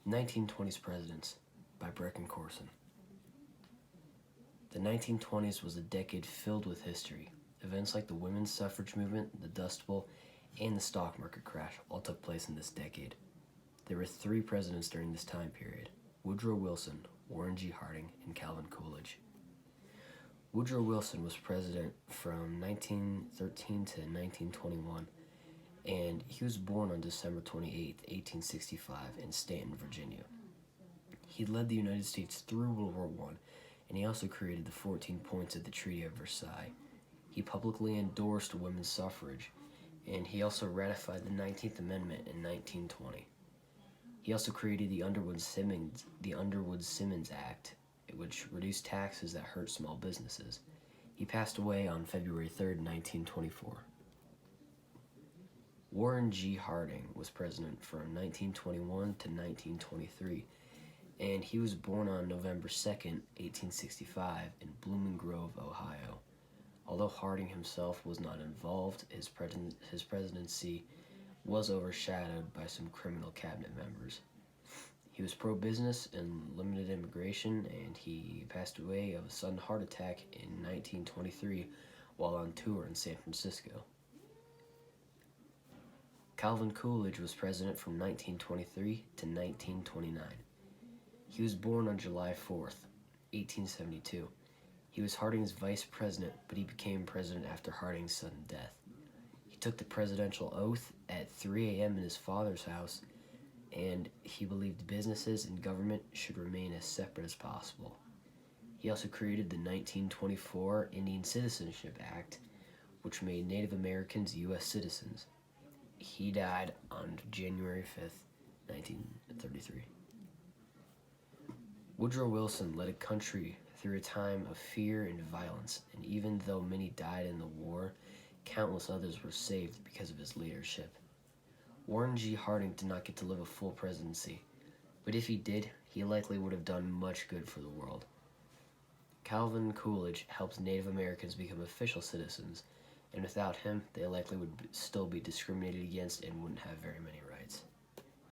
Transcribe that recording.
1920's Presidents by Brecken Corson. The 1920s was a decade filled with history. Events like the women's suffrage movement, the Dust Bowl, and the stock market crash all took place in this decade. There were three presidents during this time period: Woodrow Wilson, Warren G. Harding, and Calvin Coolidge. Woodrow Wilson was president from 1913 to 1921, and he was born on December 28, 1865, in Stanton, Virginia. He led the United States through World War I, and he also created the 14 points of the Treaty of Versailles. He publicly endorsed women's suffrage, and he also ratified the 19th Amendment in 1920. He also created the Underwood-Simmons Act, which reduced taxes that hurt small businesses. He passed away on February 3, 1924. Warren G. Harding was president from 1921 to 1923, and he was born on November 2, 1865, in Blooming Grove, Ohio. Although Harding himself was not involved, his presidency was overshadowed by some criminal cabinet members. He was pro-business and limited immigration, and he passed away of a sudden heart attack in 1923 while on tour in San Francisco. Calvin Coolidge was president from 1923 to 1929. He was born on July 4th, 1872. He was Harding's vice president, but he became president after Harding's sudden death. He took the presidential oath at 3 a.m. in his father's house, and he believed businesses and government should remain as separate as possible. He also created the 1924 Indian Citizenship Act, which made Native Americans U.S. citizens. He died on January 5th, 1933. Woodrow Wilson led a country through a time of fear and violence, and even though many died in the war, countless others were saved because of his leadership. Warren G. Harding did not get to live a full presidency, but if he did, he likely would have done much good for the world. Calvin Coolidge helped Native Americans become official citizens, and without him, they likely would still be discriminated against and wouldn't have very many rights.